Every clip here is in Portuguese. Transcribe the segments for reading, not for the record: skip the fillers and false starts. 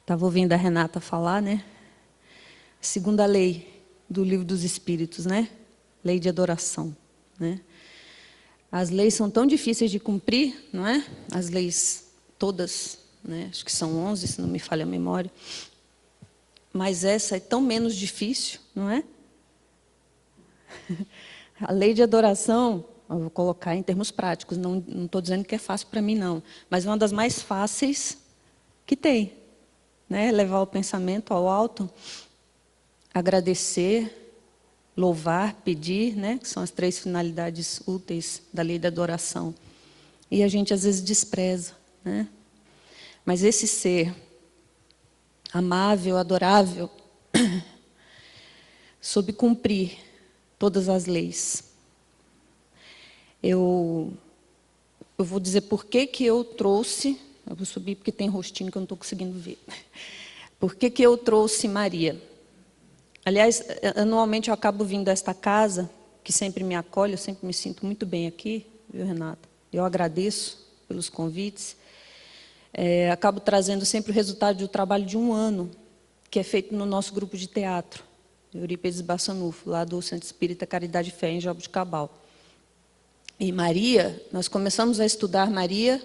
Estava ouvindo a Renata falar, né? Segunda lei do Livro dos Espíritos, né? Lei de adoração, né? As leis são tão difíceis de cumprir, não é? As leis todas, né? Acho que são 11, se não me falha a memória. Mas essa é tão menos difícil, não é? A lei de adoração, eu vou colocar em termos práticos, não estou dizendo que é fácil para mim, não. Mas é uma das mais fáceis que tem, né? Levar o pensamento ao alto, agradecer, louvar, pedir, né? Que são as 3 finalidades úteis da lei da adoração. E a gente às vezes despreza, né? Mas esse ser amável, adorável, soube cumprir todas as leis. Eu vou dizer por que eu trouxe, eu vou subir porque tem rostinho que eu não estou conseguindo ver. Por que eu trouxe Maria? Aliás, anualmente eu acabo vindo a esta casa, que sempre me acolhe, eu sempre me sinto muito bem aqui, viu, Renata? Eu agradeço pelos convites. Acabo trazendo sempre o resultado do trabalho de um ano, que é feito no nosso grupo de teatro, Eurípides Bassanufo, lá do Centro Espírita Caridade e Fé, em Jaboticabal. E Maria, nós começamos a estudar Maria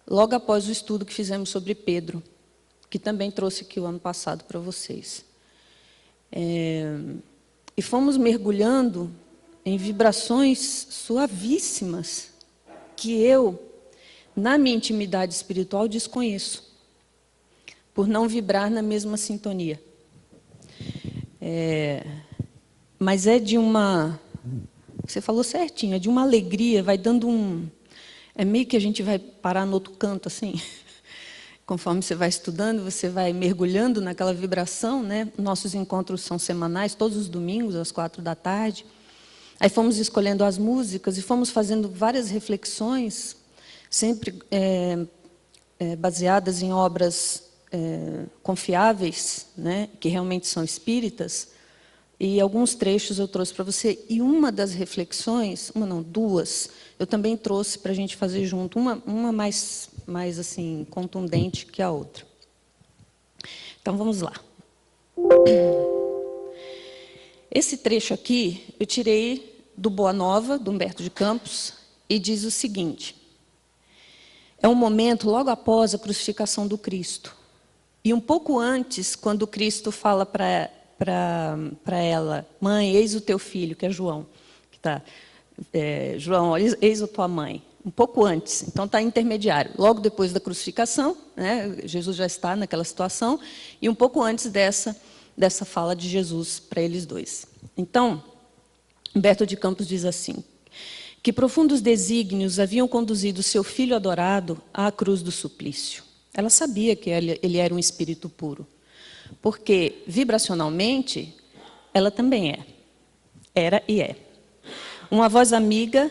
logo após o estudo que fizemos sobre Pedro, que também trouxe aqui o ano passado para vocês. E fomos mergulhando em vibrações suavíssimas que eu, na minha intimidade espiritual, desconheço, por não vibrar na mesma sintonia. Mas é de uma... Você falou certinho, é de uma alegria, vai dando um... É meio que a gente vai parar no outro canto, assim. Conforme você vai estudando, você vai mergulhando naquela vibração, né? Nossos encontros são semanais, todos os domingos, às 16h. Aí fomos escolhendo as músicas e fomos fazendo várias reflexões, sempre baseadas em obras confiáveis, né? Que realmente são espíritas. E alguns trechos eu trouxe para você. E uma das reflexões, uma não, 2, eu também trouxe para a gente fazer junto. Uma mais assim, contundente que a outra. Então, vamos lá. Esse trecho aqui, eu tirei do Boa Nova, do Humberto de Campos, e diz o seguinte. É um momento logo após a crucificação do Cristo. E um pouco antes, quando Cristo fala para ela, mãe, eis o teu filho, que é João, que está, João, eis a tua mãe, um pouco antes, então está intermediário, logo depois da crucificação, né, Jesus já está naquela situação, e um pouco antes dessa fala de Jesus para eles dois. Então, Humberto de Campos diz assim, que profundos desígnios haviam conduzido seu filho adorado à cruz do suplício. Ela sabia que ele era um espírito puro, porque, vibracionalmente, ela também era e é. Uma voz amiga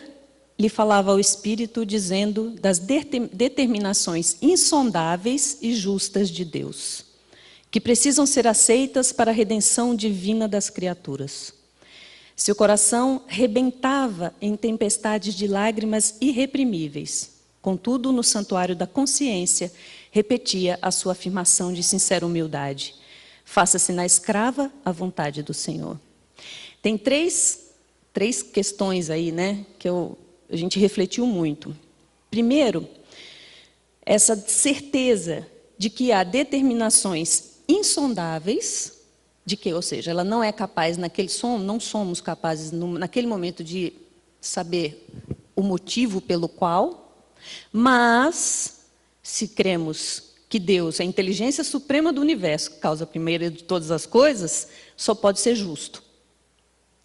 lhe falava ao espírito, dizendo das determinações insondáveis e justas de Deus, que precisam ser aceitas para a redenção divina das criaturas. Seu coração rebentava em tempestades de lágrimas irreprimíveis. Contudo, no santuário da consciência, repetia a sua afirmação de sincera humildade. Faça-se na escrava a vontade do Senhor. Tem três questões aí, né, que a gente refletiu muito. Primeiro, essa certeza de que há determinações insondáveis, de que, ou seja, ela não é capaz, não somos capazes naquele momento de saber o motivo pelo qual, mas se cremos que Deus é a inteligência suprema do universo, causa primeira de todas as coisas, só pode ser justo.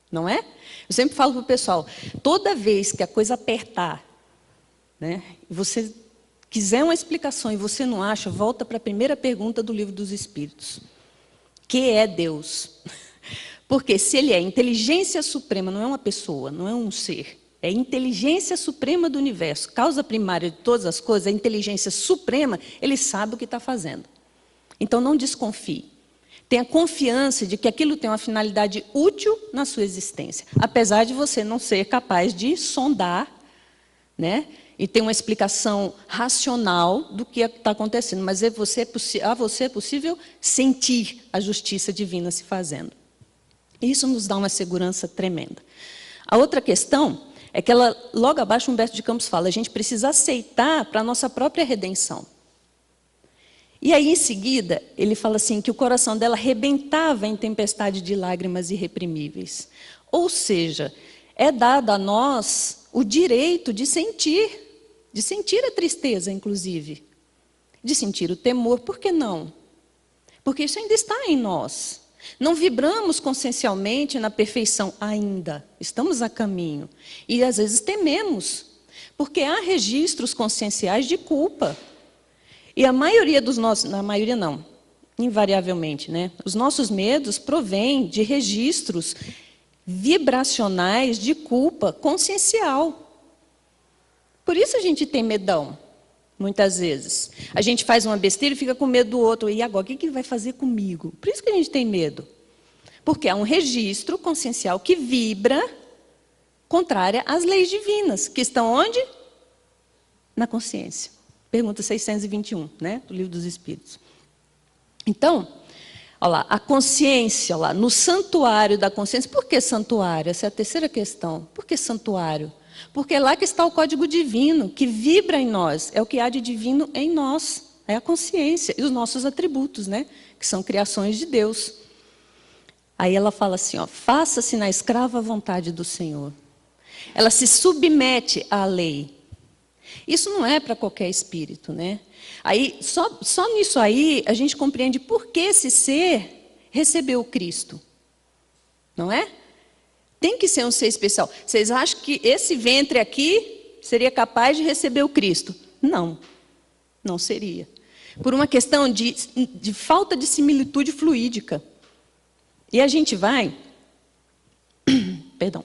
Não é? Eu sempre falo para o pessoal, toda vez que a coisa apertar, né, e você quiser uma explicação e você não acha, volta para a primeira pergunta do Livro dos Espíritos. Que é Deus? Porque se ele é inteligência suprema, não é uma pessoa, não é um ser, é a inteligência suprema do universo, causa primária de todas as coisas, a inteligência suprema, ele sabe o que está fazendo. Então não desconfie. Tenha confiança de que aquilo tem uma finalidade útil na sua existência, apesar de você não ser capaz de sondar, né, e tem uma explicação racional do que está acontecendo, mas a você é possível sentir a justiça divina se fazendo. Isso nos dá uma segurança tremenda. A outra questão é que ela, logo abaixo, Humberto de Campos fala, a gente precisa aceitar para a nossa própria redenção. E aí, em seguida, ele fala assim, que o coração dela rebentava em tempestade de lágrimas irreprimíveis. Ou seja, é dado a nós o direito de sentir a tristeza, inclusive, de sentir o temor. Por que não? Porque isso ainda está em nós. Não vibramos consciencialmente na perfeição ainda, estamos a caminho. E às vezes tememos, porque há registros conscienciais de culpa. E a maioria dos nossos, na maioria não, invariavelmente, né? Os nossos medos provêm de registros vibracionais de culpa consciencial. Por isso a gente tem medão, muitas vezes. A gente faz uma besteira e fica com medo do outro. E agora, o que ele vai fazer comigo? Por isso que a gente tem medo. Porque há um registro consciencial que vibra contrária às leis divinas, que estão onde? Na consciência. Pergunta 621, né, do Livro dos Espíritos. Então, olha lá, a consciência, olha lá, no santuário da consciência. Por que santuário? Essa é a terceira questão. Por que santuário? Porque é lá que está o código divino, que vibra em nós. É o que há de divino em nós. É a consciência e os nossos atributos, né? Que são criações de Deus. Aí ela fala assim, ó, faça-se na escrava a vontade do Senhor. Ela se submete à lei. Isso não é para qualquer espírito, né? Aí, só nisso aí, a gente compreende por que esse ser recebeu o Cristo. Não é? Tem que ser um ser especial. Vocês acham que esse ventre aqui seria capaz de receber o Cristo? Não, não seria. Por uma questão de falta de similitude fluídica. E a gente vai... Perdão.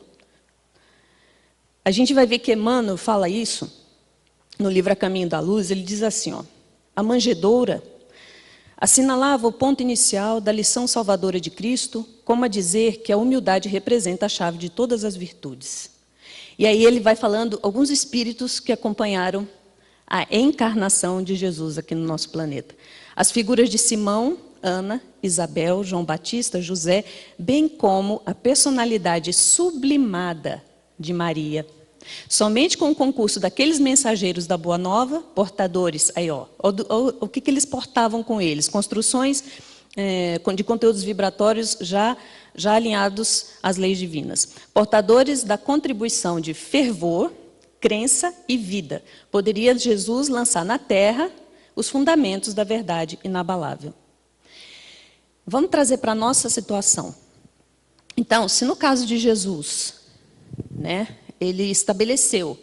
A gente vai ver que Emmanuel fala isso no livro A Caminho da Luz. Ele diz assim, ó, a manjedoura assinalava o ponto inicial da lição salvadora de Cristo, como a dizer que a humildade representa a chave de todas as virtudes. E aí ele vai falando alguns espíritos que acompanharam a encarnação de Jesus aqui no nosso planeta. As figuras de Simão, Ana, Isabel, João Batista, José, bem como a personalidade sublimada de Maria. Somente com o concurso daqueles mensageiros da Boa Nova, portadores, aí ó, o que eles portavam com eles? Construções de conteúdos vibratórios já alinhados às leis divinas. Portadores da contribuição de fervor, crença e vida. Poderia Jesus lançar na terra os fundamentos da verdade inabalável. Vamos trazer para a nossa situação. Então, se no caso de Jesus, né, ele estabeleceu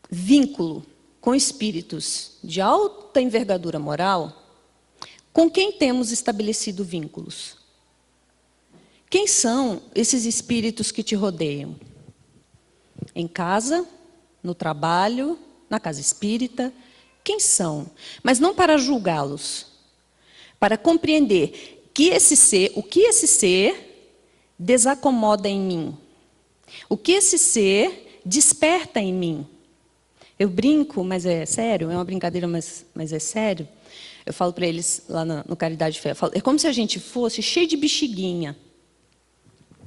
vínculo com espíritos de alta envergadura moral, com quem temos estabelecido vínculos? Quem são esses espíritos que te rodeiam? Em casa, no trabalho, na casa espírita? Quem são? Mas não para julgá-los, para compreender o que esse ser desacomoda em mim. O que esse ser desperta em mim? Eu brinco, mas é sério, é uma brincadeira, mas é sério. Eu falo para eles lá no Caridade e Fé, é como se a gente fosse cheio de bexiguinha.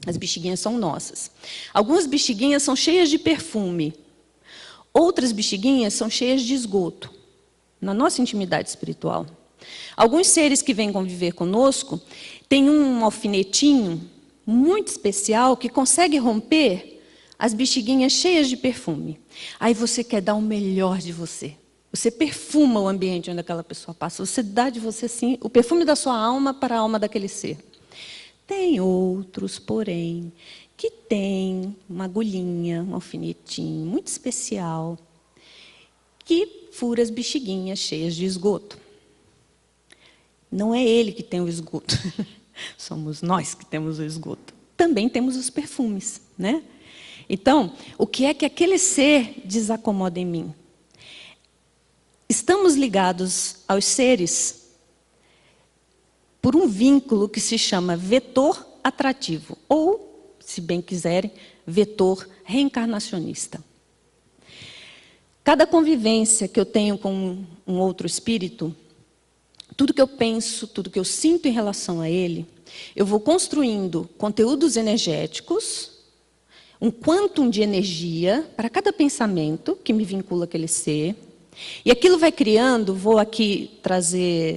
As bexiguinhas são nossas. Algumas bexiguinhas são cheias de perfume. Outras bexiguinhas são cheias de esgoto, na nossa intimidade espiritual. Alguns seres que vêm conviver conosco têm um alfinetinho muito especial que consegue romper as bexiguinhas cheias de perfume. Aí você quer dar o melhor de você. Você perfuma o ambiente onde aquela pessoa passa. Você dá de você, assim, o perfume da sua alma para a alma daquele ser. Tem outros, porém, que tem uma agulhinha, um alfinetinho muito especial, que fura as bexiguinhas cheias de esgoto. Não é ele que tem o esgoto. Somos nós que temos o esgoto. Também temos os perfumes, né? Então, o que é que aquele ser desacomoda em mim? Estamos ligados aos seres por um vínculo que se chama vetor atrativo, ou, se bem quiserem, vetor reencarnacionista. Cada convivência que eu tenho com um outro espírito, tudo que eu penso, tudo que eu sinto em relação a ele, eu vou construindo conteúdos energéticos, um quantum de energia para cada pensamento que me vincula àquele ser. E aquilo vai criando, vou aqui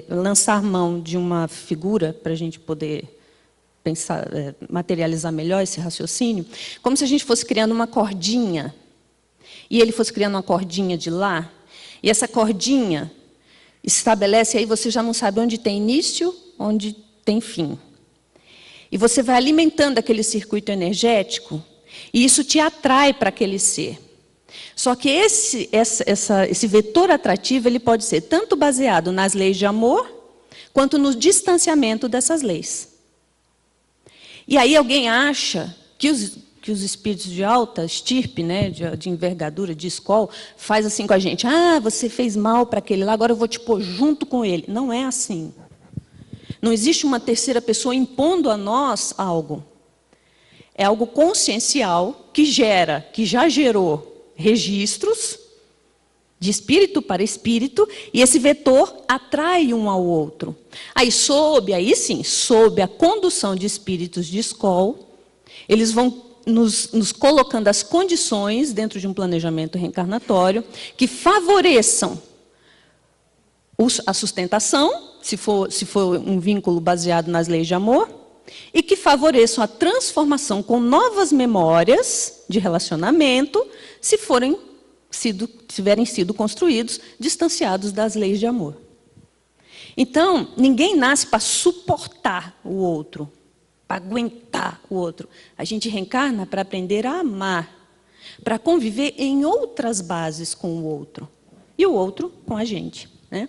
lançar mão de uma figura para a gente poder pensar, materializar melhor esse raciocínio, como se a gente fosse criando uma cordinha, e ele fosse criando uma cordinha de lá, e essa cordinha estabelece, aí você já não sabe onde tem início, onde tem fim. E você vai alimentando aquele circuito energético, e isso te atrai para aquele ser. Só que esse vetor atrativo ele pode ser tanto baseado nas leis de amor, quanto no distanciamento dessas leis. E aí alguém acha que os espíritos de alta estirpe, né, de envergadura, de escola, faz assim com a gente. Ah, você fez mal para aquele lá, agora eu vou te pôr junto com ele. Não é assim. Não existe uma terceira pessoa impondo a nós algo. É algo consciencial que já gerou registros de espírito para espírito, e esse vetor atrai um ao outro. Aí sim, sob a condução de espíritos de escola, eles vão nos colocando as condições dentro de um planejamento reencarnatório que favoreçam a sustentação, se for um vínculo baseado nas leis de amor, e que favoreçam a transformação com novas memórias de relacionamento, se tiverem sido construídos distanciados das leis de amor. Então, ninguém nasce para suportar o outro, para aguentar o outro. A gente reencarna para aprender a amar, para conviver em outras bases com o outro, e o outro com a gente, né?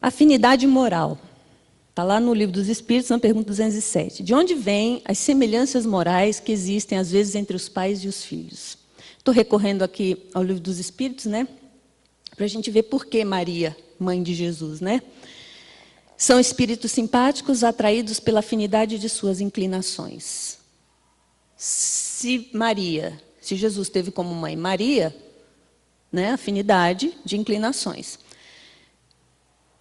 Afinidade moral. Está lá no Livro dos Espíritos, na pergunta 207. De onde vêm as semelhanças morais que existem, às vezes, entre os pais e os filhos? Estou recorrendo aqui ao Livro dos Espíritos, né? Para a gente ver por que Maria, mãe de Jesus, né? São espíritos simpáticos atraídos pela afinidade de suas inclinações. Se Jesus teve como mãe Maria, né? Afinidade de inclinações.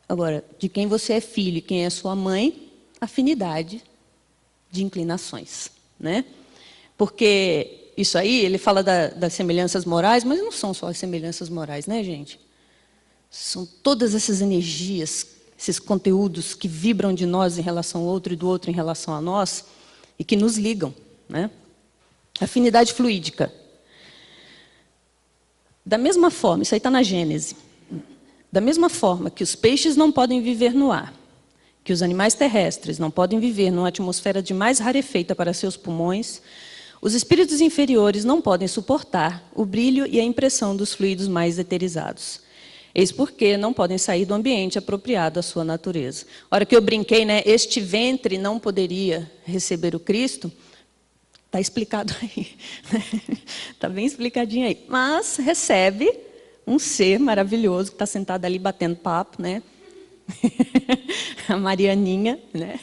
Agora, de quem você é filho e quem é sua mãe, afinidade de inclinações, né? Porque isso aí, ele fala das semelhanças morais, mas não são só as semelhanças morais, né, gente? São todas essas energias, esses conteúdos que vibram de nós em relação ao outro e do outro em relação a nós e que nos ligam, né? Afinidade fluídica. Da mesma forma, isso aí está na Gênese. Da mesma forma que os peixes não podem viver no ar, que os animais terrestres não podem viver numa atmosfera demais rarefeita para seus pulmões, os espíritos inferiores não podem suportar o brilho e a impressão dos fluidos mais eterizados. Eis porque não podem sair do ambiente apropriado à sua natureza. A hora que eu brinquei, né, este ventre não poderia receber o Cristo, está explicado aí. Está bem explicadinho aí. Mas recebe um ser maravilhoso que está sentado ali batendo papo, né? A Marianinha, né?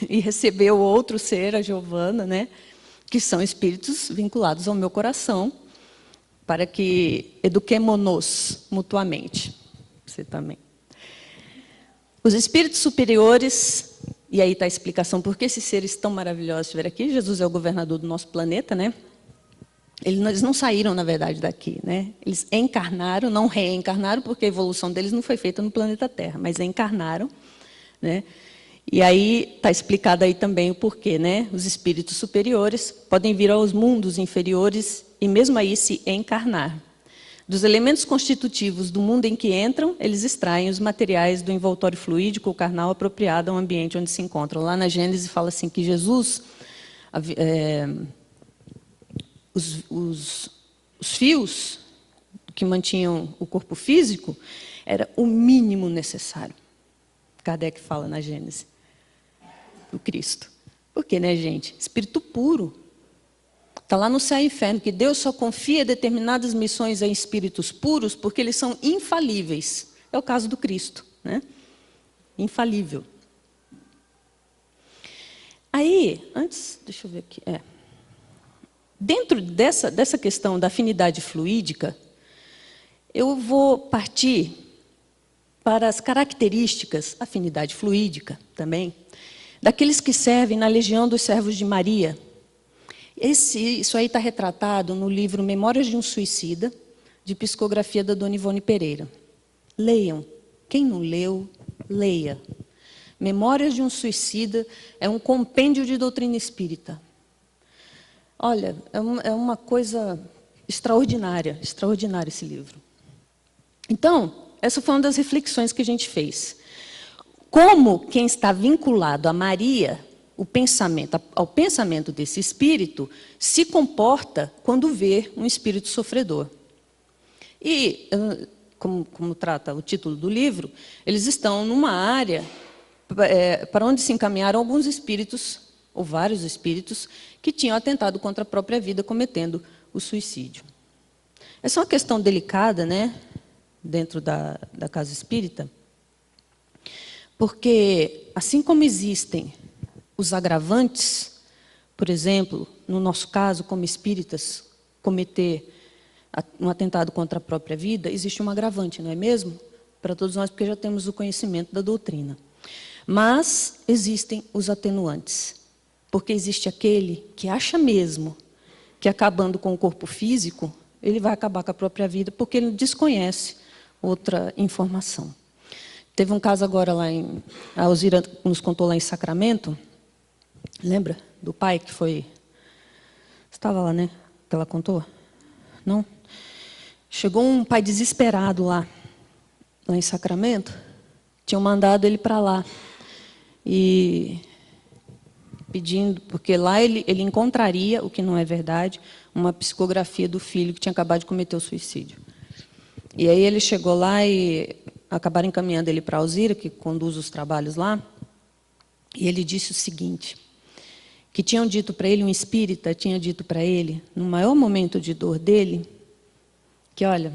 E recebeu outro ser, a Giovana, né? Que são espíritos vinculados ao meu coração, para que eduquemo-nos mutuamente. Você também. Os espíritos superiores, e aí está a explicação por que esses seres tão maravilhosos estiveram aqui. Jesus é o governador do nosso planeta, né? Eles não saíram, na verdade, daqui, né? Eles encarnaram, não reencarnaram, porque a evolução deles não foi feita no planeta Terra, mas encarnaram, né? E aí está explicado aí também o porquê, né? Os espíritos superiores podem vir aos mundos inferiores e mesmo aí se encarnar. Dos elementos constitutivos do mundo em que entram, eles extraem os materiais do envoltório fluídico ou carnal apropriado ao ambiente onde se encontram. Lá na Gênesis fala assim que Jesus... Os fios que mantinham o corpo físico era o mínimo necessário. Kardec fala na Gênese, do Cristo. Por quê, né, gente? Espírito puro. Está lá no céu e inferno, que Deus só confia determinadas missões a espíritos puros porque eles são infalíveis. É o caso do Cristo, né? Infalível. Aí, deixa eu ver aqui, Dentro dessa questão da afinidade fluídica, eu vou partir para as características, afinidade fluídica também, daqueles que servem na Legião dos Servos de Maria. Isso aí está retratado no livro Memórias de um Suicida, de psicografia da Dona Ivone Pereira. Leiam. Quem não leu, leia. Memórias de um Suicida é um compêndio de doutrina espírita. Olha, é uma coisa extraordinária, extraordinário esse livro. Então, essa foi uma das reflexões que a gente fez. Como quem está vinculado a Maria, ao pensamento desse espírito, se comporta quando vê um espírito sofredor. E, como trata o título do livro, eles estão numa área para onde se encaminharam alguns espíritos, ou vários espíritos, que tinham atentado contra a própria vida, cometendo o suicídio. Essa é uma questão delicada, né, dentro da casa espírita, porque, assim como existem os agravantes, por exemplo, no nosso caso, como espíritas, cometer um atentado contra a própria vida, existe um agravante, não é mesmo? Para todos nós, porque já temos o conhecimento da doutrina. Mas existem os atenuantes, porque existe aquele que acha mesmo que, acabando com o corpo físico, ele vai acabar com a própria vida, porque ele desconhece outra informação. Teve um caso agora lá a Alzira nos contou lá em Sacramento, lembra? Do pai que foi... Estava lá, né? Que ela contou? Não? Chegou um pai desesperado lá em Sacramento, tinham mandado ele para lá, e pedindo, porque lá ele encontraria, o que não é verdade, uma psicografia do filho que tinha acabado de cometer o suicídio. E aí ele chegou lá e acabaram encaminhando ele para a Alzira, que conduz os trabalhos lá, e ele disse o seguinte, que tinham dito para ele, um espírita tinha dito para ele, no maior momento de dor dele, que, olha,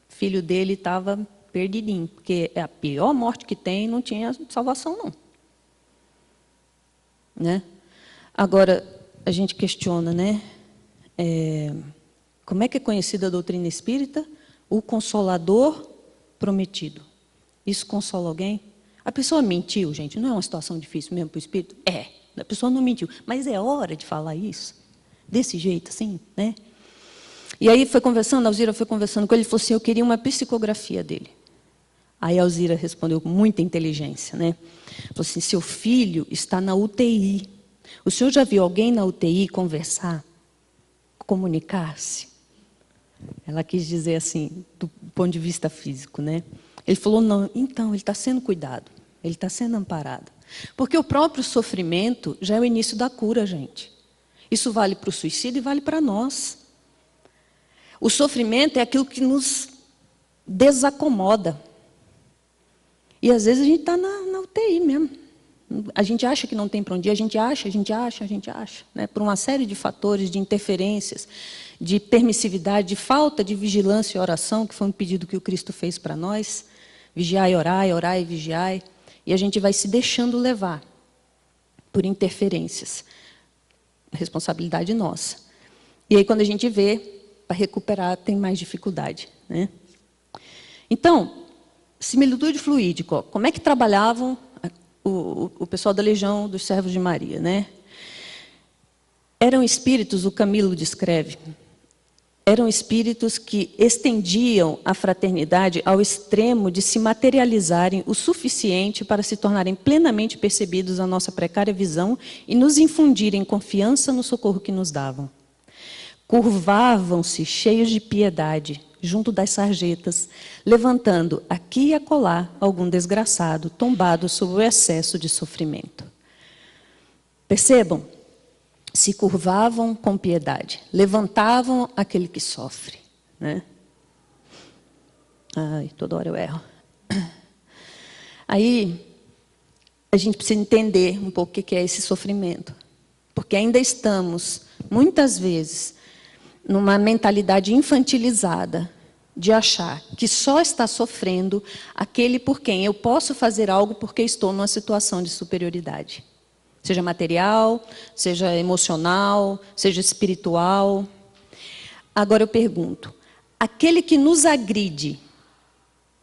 o filho dele estava perdidinho, porque é a pior morte que tem, não tinha salvação, não. Né? Agora, a gente questiona, né? Como é que é conhecida a doutrina espírita? O Consolador prometido. Isso consola alguém? A pessoa mentiu, gente, não é uma situação difícil mesmo para o espírito? É, a pessoa não mentiu, mas é hora de falar isso, desse jeito, assim, né? E aí foi conversando, a Alzira foi conversando com ele, falou assim, eu queria uma psicografia dele. Aí a Alzira respondeu com muita inteligência, né? Falou assim, seu filho está na UTI. O senhor já viu alguém na UTI conversar, comunicar-se? Ela quis dizer assim, do ponto de vista físico, né? Ele falou, não, então, ele está sendo cuidado, ele está sendo amparado. Porque o próprio sofrimento já é o início da cura, gente. Isso vale para o suicídio e vale para nós. O sofrimento é aquilo que nos desacomoda. E às vezes a gente está na UTI mesmo. A gente acha que não tem para onde ir, a gente acha, né? Por uma série de fatores, de interferências, de permissividade, de falta de vigilância e oração, que foi um pedido que o Cristo fez para nós. Vigiai e orai, orai e vigiai. E a gente vai se deixando levar por interferências. Responsabilidade nossa. E aí, quando a gente vê, para recuperar, tem mais dificuldade, né? Então, similitude fluídica, como é que trabalhavam o pessoal da Legião dos Servos de Maria, né? Eram espíritos, o Camilo descreve, eram espíritos que estendiam a fraternidade ao extremo de se materializarem o suficiente para se tornarem plenamente percebidos a nossa precária visão e nos infundirem confiança no socorro que nos davam. Curvavam-se cheios de piedade junto das sarjetas, levantando aqui e acolá algum desgraçado tombado sob o excesso de sofrimento. Percebam? Se curvavam com piedade, levantavam aquele que sofre, né? Ai, toda hora eu erro. Aí, a gente precisa entender um pouco o que é esse sofrimento. Porque ainda estamos, muitas vezes, numa mentalidade infantilizada de achar que só está sofrendo aquele por quem eu posso fazer algo porque estou numa situação de superioridade. Seja material, seja emocional, seja espiritual. Agora eu pergunto, aquele que nos agride,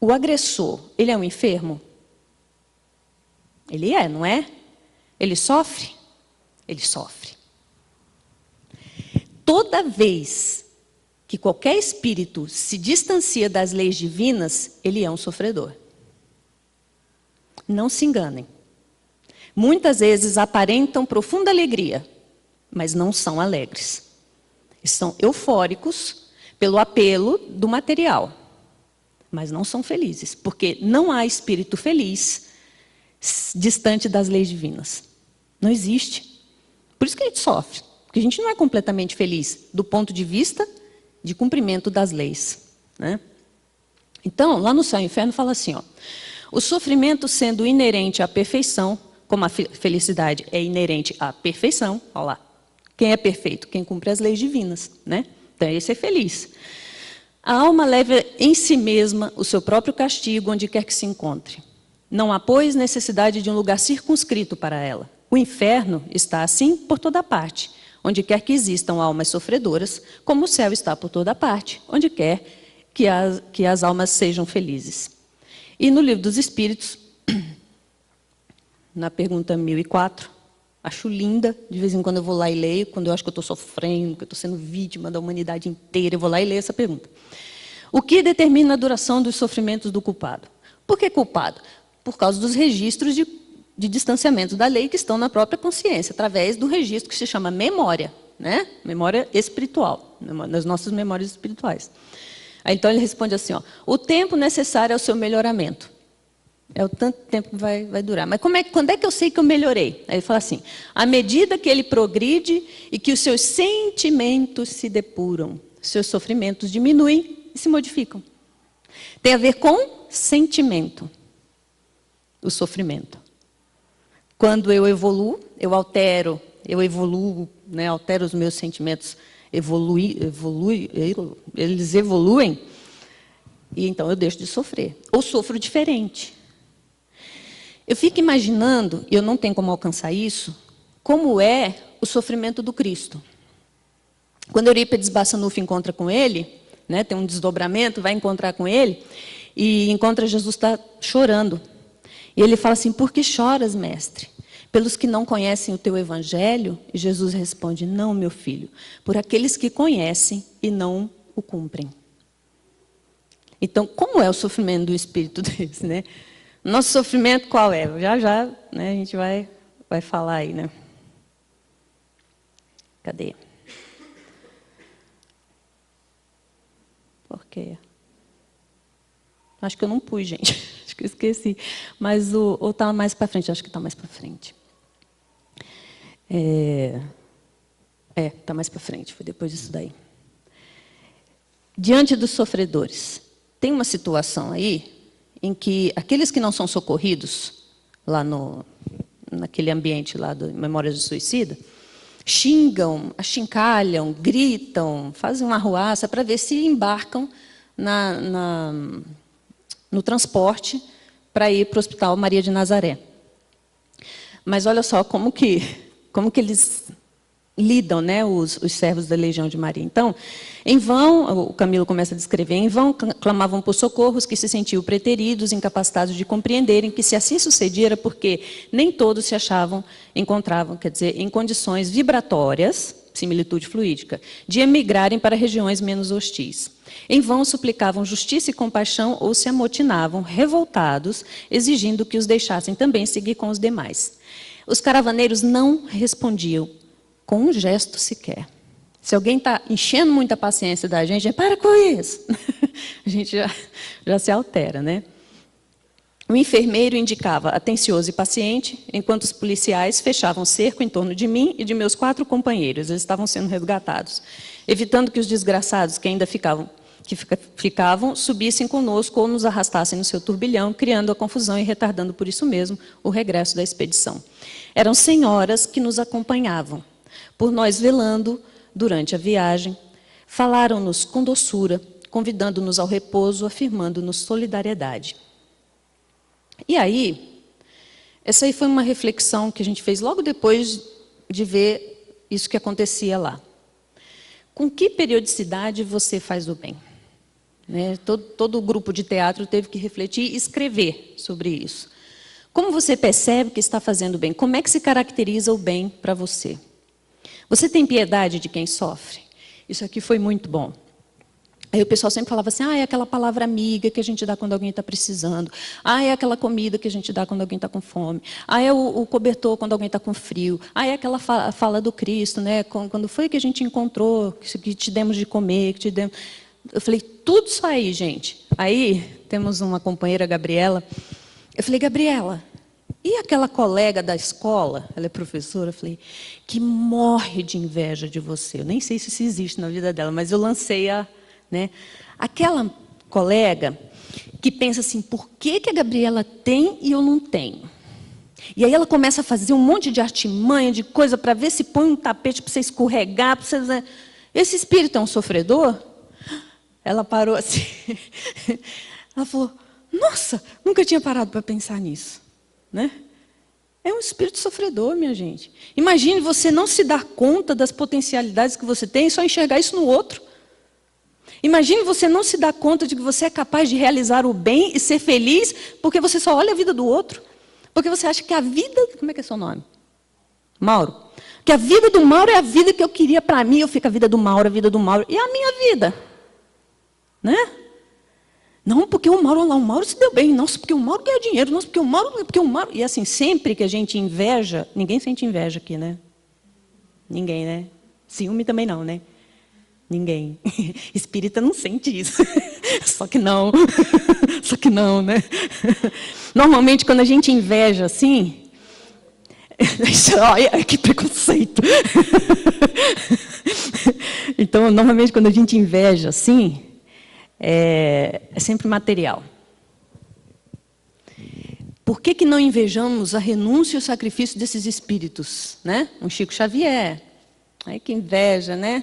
o agressor, ele é um enfermo? Ele é, não é? Ele sofre? Ele sofre. Toda vez que qualquer espírito se distancia das leis divinas, ele é um sofredor. Não se enganem. Muitas vezes aparentam profunda alegria, mas não são alegres. Estão eufóricos pelo apelo do material, mas não são felizes, porque não há espírito feliz distante das leis divinas. Não existe. Por isso que a gente sofre, porque a gente não é completamente feliz do ponto de vista de cumprimento das leis, né? Então, lá no Céu e Inferno fala assim, ó, o sofrimento sendo inerente à perfeição, como a felicidade é inerente à perfeição, olha lá, quem é perfeito? Quem cumpre as leis divinas, né? Então, esse é feliz. A alma leva em si mesma o seu próprio castigo onde quer que se encontre. Não há, pois, necessidade de um lugar circunscrito para ela. O inferno está, assim, por toda parte, onde quer que existam almas sofredoras, como o céu está por toda parte, onde quer que as almas sejam felizes. E no Livro dos Espíritos, na pergunta 1004, acho linda, de vez em quando eu vou lá e leio, quando eu acho que eu estou sofrendo, que eu estou sendo vítima da humanidade inteira, eu vou lá e leio essa pergunta. O que determina a duração dos sofrimentos do culpado? Por que culpado? Por causa dos registros de distanciamento da lei que estão na própria consciência, através do registro que se chama memória, né? Memória espiritual, das nossas memórias espirituais. Aí, então ele responde assim, ó, o tempo necessário ao seu melhoramento. É o tanto tempo que vai durar. Mas quando é que eu sei que eu melhorei? Aí ele fala assim, à medida que ele progride e que os seus sentimentos se depuram, seus sofrimentos diminuem e se modificam. Tem a ver com sentimento, o sofrimento. Quando eu evoluo, eu evoluo, né, altero os meus sentimentos, eles evoluem, e então eu deixo de sofrer. Ou sofro diferente. Eu fico imaginando, e eu não tenho como alcançar isso, como é o sofrimento do Cristo. Quando Eurípides Bassanufo encontra com ele, né, tem um desdobramento, vai encontrar com ele, e encontra Jesus está chorando. E ele fala assim, por que choras, mestre? Pelos que não conhecem o teu evangelho? E Jesus responde, não, meu filho, por aqueles que conhecem e não o cumprem. Então, como é o sofrimento do espírito desse, né? Nosso sofrimento qual é? Já, né, a gente vai falar aí, né? Cadê? Por quê? Acho que eu não pus, gente. Acho que eu esqueci. Mas ou está mais para frente? Acho que está mais para frente. Está mais para frente. Foi depois disso daí. Diante dos sofredores. Tem uma situação aí em que aqueles que não são socorridos, lá naquele ambiente lá do Memórias do Suicida, xingam, achincalham, gritam, fazem uma arruaça para ver se embarcam no transporte para ir para o Hospital Maria de Nazaré. Mas olha só como que eles lidam, né, os servos da Legião de Maria. Então, em vão, o Camilo começa a descrever, em vão clamavam por socorros que se sentiam preteridos, incapacitados de compreenderem que se assim sucedia era porque nem todos se encontravam, quer dizer, em condições vibratórias, similitude fluídica, de emigrarem para regiões menos hostis. Em vão suplicavam justiça e compaixão ou se amotinavam, revoltados, exigindo que os deixassem também seguir com os demais. Os caravaneiros não respondiam com um gesto sequer. Se alguém está enchendo muita paciência da gente, para com isso. A gente já se altera, né? O enfermeiro indicava atencioso e paciente, enquanto os policiais fechavam cerco em torno de mim e de meus 4 companheiros. Eles estavam sendo resgatados, evitando que os desgraçados que ainda ficavam, subissem conosco ou nos arrastassem no seu turbilhão, criando a confusão e retardando por isso mesmo o regresso da expedição. Eram senhoras que nos acompanhavam. Por nós velando durante a viagem, falaram-nos com doçura, convidando-nos ao repouso, afirmando-nos solidariedade. E aí, Essa aí foi uma reflexão que a gente fez logo depois de ver isso que acontecia lá. Com que periodicidade você faz o bem? Né? Todo o grupo de teatro teve que refletir e escrever sobre isso. Como você percebe que está fazendo bem? Como é que se caracteriza o bem para você? Você tem piedade de quem sofre? Isso aqui foi muito bom. Aí o pessoal sempre falava assim, é aquela palavra amiga que a gente dá quando alguém está precisando. É aquela comida que a gente dá quando alguém está com fome. É o cobertor quando alguém está com frio. É aquela fala do Cristo, né? Quando foi que a gente encontrou, que te demos de comer, que te demos... Eu falei, tudo isso aí, gente. Aí temos uma companheira, Gabriela. Eu falei, Gabriela, e aquela colega da escola, ela é professora, eu falei, que morre de inveja de você. Eu nem sei se isso existe na vida dela, mas eu lancei a... Né? Aquela colega que pensa assim, por que a Gabriela tem e eu não tenho? E aí ela começa a fazer um monte de artimanha, de coisa, para ver se põe um tapete para você escorregar. Para você... Esse espírito é um sofredor? Ela parou assim. Ela falou, nossa, nunca tinha parado para pensar nisso. Né? É um espírito sofredor, minha gente. Imagine você não se dar conta das potencialidades que você tem e só enxergar isso no outro. Imagine você não se dar conta de que você é capaz de realizar o bem e ser feliz porque você só olha a vida do outro. Porque você acha que a vida... Como é que é seu nome? Mauro. Que a vida do Mauro é a vida que eu queria para mim. Eu fico a vida do Mauro, a vida do Mauro. E a minha vida? Né? Não, porque o Mauro se deu bem. Nossa, porque o Mauro ganha dinheiro. Nossa, porque o Mauro... E assim, sempre que a gente inveja... Ninguém sente inveja aqui, né? Ninguém, né? Ciúme também não, né? Ninguém. Espírita não sente isso. Só que não. Só que não, né? Normalmente, quando a gente inveja assim... Olha, que preconceito. Então, normalmente, quando a gente inveja assim, é sempre material. Por que não invejamos a renúncia e o sacrifício desses espíritos? Né? Um Chico Xavier. Ai, que inveja, né?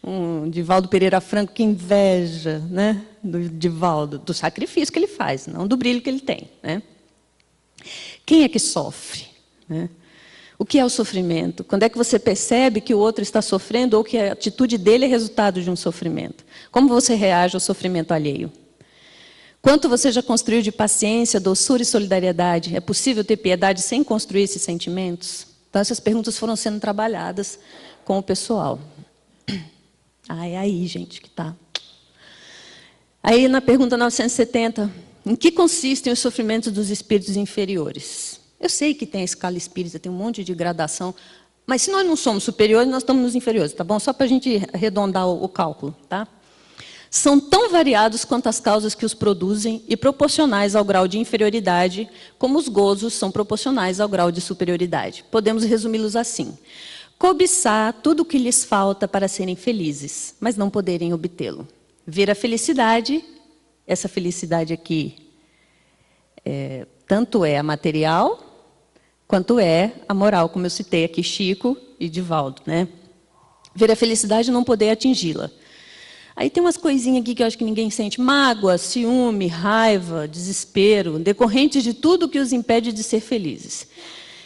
Um Divaldo Pereira Franco, que inveja, né, do Divaldo, do sacrifício que ele faz, não do brilho que ele tem. Né? Quem é que sofre? Né? O que é o sofrimento? Quando é que você percebe que o outro está sofrendo ou que a atitude dele é resultado de um sofrimento? Como você reage ao sofrimento alheio? Quanto você já construiu de paciência, doçura e solidariedade? É possível ter piedade sem construir esses sentimentos? Então, essas perguntas foram sendo trabalhadas com o pessoal. É aí, gente, que está. Aí, na pergunta 970, em que consistem os sofrimentos dos espíritos inferiores? Eu sei que tem a escala espírita, tem um monte de gradação, mas se nós não somos superiores, nós estamos nos inferiores, tá bom? Só para a gente arredondar o cálculo, tá? São tão variados quanto as causas que os produzem e proporcionais ao grau de inferioridade, como os gozos são proporcionais ao grau de superioridade. Podemos resumi-los assim. Cobiçar tudo o que lhes falta para serem felizes, mas não poderem obtê-lo. Ver a felicidade, essa felicidade aqui, tanto é a material, quanto é a moral, como eu citei aqui, Chico e Divaldo. Né? Ver a felicidade e não poder atingi-la. Aí tem umas coisinhas aqui que eu acho que ninguém sente. Mágoa, ciúme, raiva, desespero, decorrentes de tudo que os impede de ser felizes.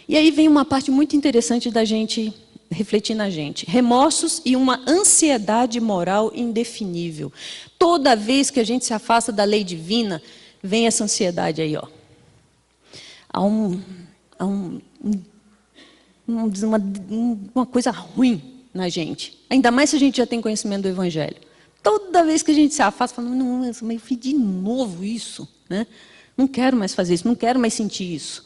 E aí vem uma parte muito interessante da gente refletir na gente. Remorsos e uma ansiedade moral indefinível. Toda vez que a gente se afasta da lei divina, vem essa ansiedade aí, ó. Há uma coisa ruim na gente. Ainda mais se a gente já tem conhecimento do Evangelho. Toda vez que a gente se afasta, fala, não, mas eu fiz de novo isso. Né? Não quero mais fazer isso, não quero mais sentir isso.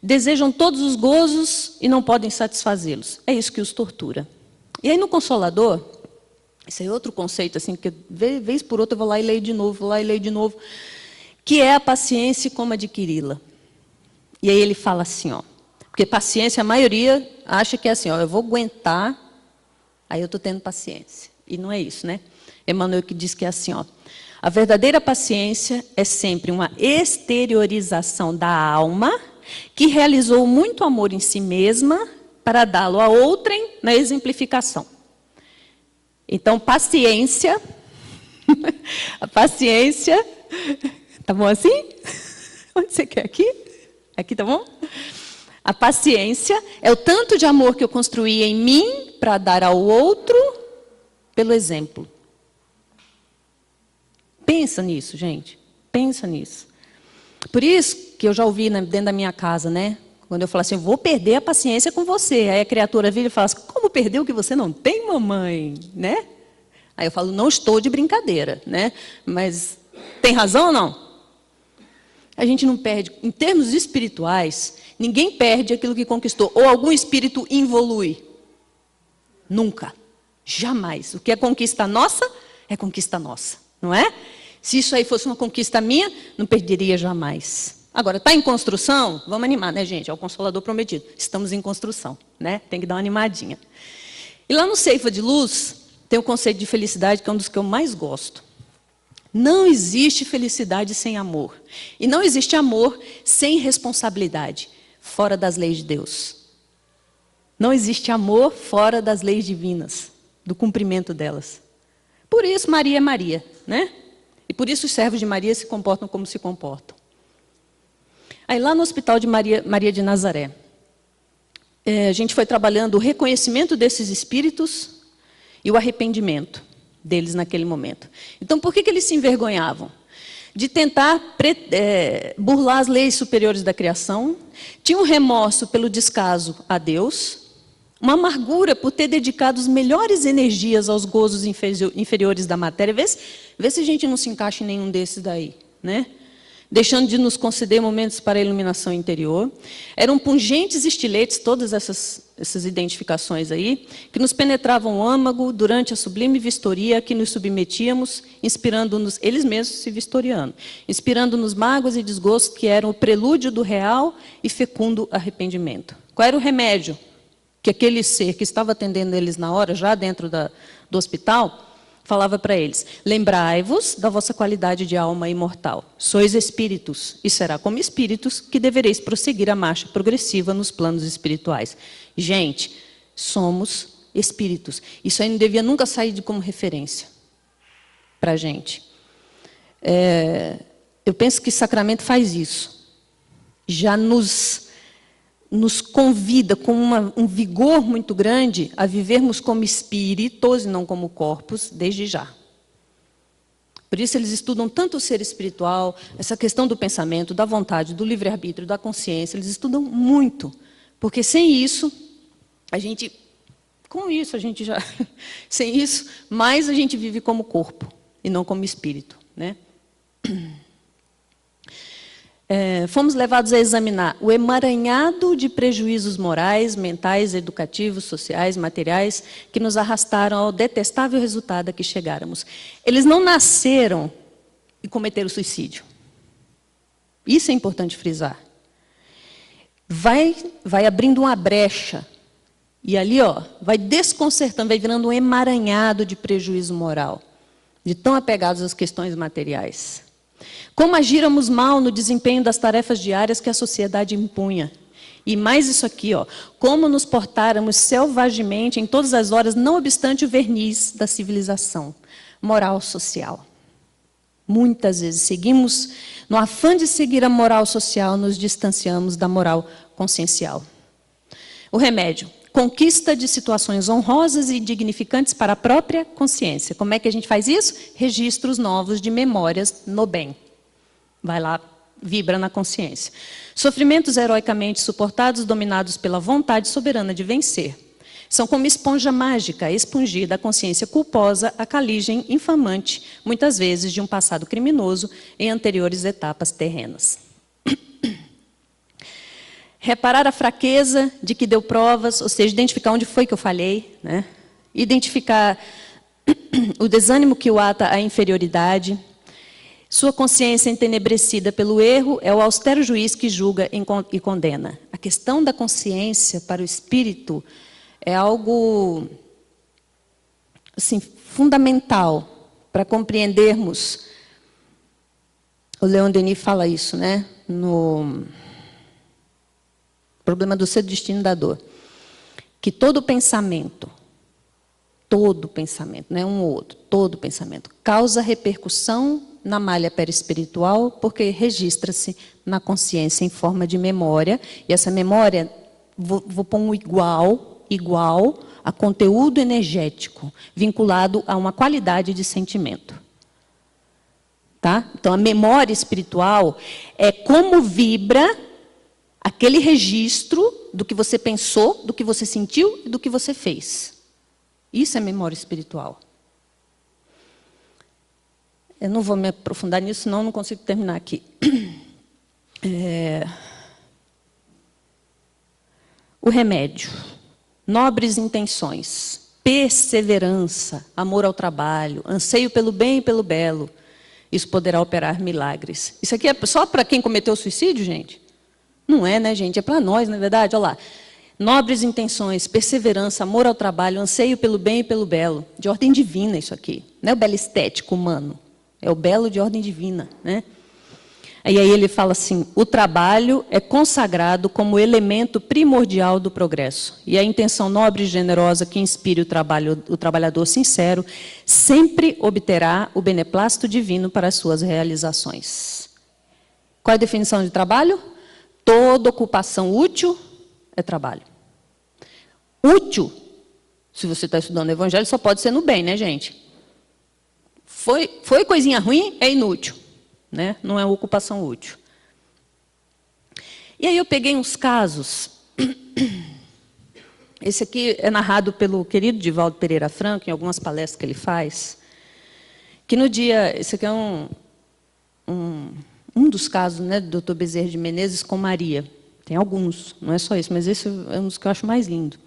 Desejam todos os gozos e não podem satisfazê-los. É isso que os tortura. E aí no Consolador, esse é outro conceito, assim, que vez por outra eu vou lá e leio de novo, vou lá e leio de novo, que é a paciência e como adquiri-la. E aí ele fala assim, ó, porque paciência, a maioria acha que é assim, ó, eu vou aguentar, aí eu estou tendo paciência. E não é isso, né? Emmanuel que diz que é assim, ó, a verdadeira paciência é sempre uma exteriorização da alma que realizou muito amor em si mesma para dá-lo a outrem na exemplificação. Então, paciência, a paciência, tá bom assim? Onde você quer? Aqui? Aqui, tá bom? A paciência é o tanto de amor que eu construí em mim para dar ao outro pelo exemplo. Pensa nisso, gente. Pensa nisso. Por isso que eu já ouvi dentro da minha casa, né? Quando eu falo assim, eu vou perder a paciência com você. Aí a criatura vira e fala assim, como perder o que você não tem, mamãe? Né? Aí eu falo, não estou de brincadeira, né? Mas tem razão ou não? A gente não perde. Em termos espirituais, ninguém perde aquilo que conquistou. Ou algum espírito involui. Nunca. Jamais. O que é conquista nossa, é conquista nossa. Não é? Se isso aí fosse uma conquista minha, não perderia jamais. Agora, está em construção? Vamos animar, né, gente? É o Consolador Prometido. Estamos em construção, né? Tem que dar uma animadinha. E lá no Ceifa de Luz, tem o conceito de felicidade, que é um dos que eu mais gosto. Não existe felicidade sem amor. E não existe amor sem responsabilidade, fora das leis de Deus. Não existe amor fora das leis divinas, do cumprimento delas. Por isso Maria é Maria, né? E por isso os servos de Maria se comportam como se comportam. Aí lá no Hospital de Maria de Nazaré, a gente foi trabalhando o reconhecimento desses espíritos e o arrependimento deles naquele momento. Então, por que eles se envergonhavam? De tentar burlar as leis superiores da criação, tinha um remorso pelo descaso a Deus, uma amargura por ter dedicado as melhores energias aos gozos inferiores da matéria. Vê se a gente não se encaixa em nenhum desses daí, né? Deixando de nos conceder momentos para a iluminação interior. Eram pungentes estiletes, todas essas identificações aí, que nos penetravam o âmago durante a sublime vistoria a que nos submetíamos, inspirando-nos, eles mesmos se vistoriando, inspirando-nos mágoas e desgostos que eram o prelúdio do real e fecundo arrependimento. Qual era o remédio que aquele ser que estava atendendo eles na hora, já dentro do hospital, falava para eles, lembrai-vos da vossa qualidade de alma imortal. Sois espíritos, e será como espíritos que devereis prosseguir a marcha progressiva nos planos espirituais. Gente, somos espíritos. Isso aí não devia nunca sair como referência para a gente. Eu penso que Sacramento faz isso. Já nos convida com um vigor muito grande a vivermos como espíritos e não como corpos, desde já. Por isso eles estudam tanto o ser espiritual, essa questão do pensamento, da vontade, do livre-arbítrio, da consciência, eles estudam muito. Porque sem isso, sem isso, mais a gente vive como corpo e não como espírito, né? Fomos levados a examinar o emaranhado de prejuízos morais, mentais, educativos, sociais, materiais, que nos arrastaram ao detestável resultado a que chegáramos. Eles não nasceram e cometeram suicídio. Isso é importante frisar. Vai abrindo uma brecha, e ali vai desconcertando, vai virando um emaranhado de prejuízo moral, de tão apegados às questões materiais. Como agíramos mal no desempenho das tarefas diárias que a sociedade impunha. E mais isso aqui, como nos portáramos selvagemente em todas as horas, não obstante o verniz da civilização moral social. Muitas vezes seguimos, no afã de seguir a moral social, nos distanciamos da moral consciencial. O remédio, conquista de situações honrosas e dignificantes para a própria consciência. Como é que a gente faz isso? Registros novos de memórias no bem. Vai lá, vibra na consciência. Sofrimentos heroicamente suportados, dominados pela vontade soberana de vencer. São como esponja mágica a expungir da consciência culposa a caligem infamante, muitas vezes de um passado criminoso em anteriores etapas terrenas. Reparar a fraqueza de que deu provas, ou seja, identificar onde foi que eu falhei, né? Identificar o desânimo que o ata à inferioridade. Sua consciência entenebrecida pelo erro é o austero juiz que julga e condena. A questão da consciência para o espírito é algo assim, fundamental para compreendermos. O Leon Denis fala isso, né? No problema do ser, do destino, da dor. Que todo pensamento, não é um ou outro, todo pensamento, causa repercussão na malha perispiritual, porque registra-se na consciência em forma de memória, e essa memória, vou pôr um igual a conteúdo energético, vinculado a uma qualidade de sentimento. Tá? Então, a memória espiritual é como vibra aquele registro do que você pensou, do que você sentiu e do que você fez. Isso é memória espiritual. Eu não vou me aprofundar nisso, senão eu não consigo terminar aqui. O remédio. Nobres intenções, perseverança, amor ao trabalho, anseio pelo bem e pelo belo. Isso poderá operar milagres. Isso aqui é só para quem cometeu suicídio, gente? Não é, né, gente? É para nós, na verdade. Olha lá. Nobres intenções, perseverança, amor ao trabalho, anseio pelo bem e pelo belo. De ordem divina isso aqui. Não é o belo estético humano. É o belo de ordem divina, né? E aí ele fala assim, o trabalho é consagrado como elemento primordial do progresso. E a intenção nobre e generosa que inspire o trabalhador sincero sempre obterá o beneplácito divino para as suas realizações. Qual é a definição de trabalho? Toda ocupação útil é trabalho. Útil, se você está estudando o Evangelho, só pode ser no bem, né, gente? Foi coisinha ruim, é inútil. Né? Não é ocupação útil. E aí eu peguei uns casos. Esse aqui é narrado pelo querido Divaldo Pereira Franco, em algumas palestras que ele faz, que no dia... Esse aqui é um dos casos, né, do Dr. Bezerra de Menezes com Maria. Tem alguns, não é só isso, mas esse é um dos que eu acho mais lindo.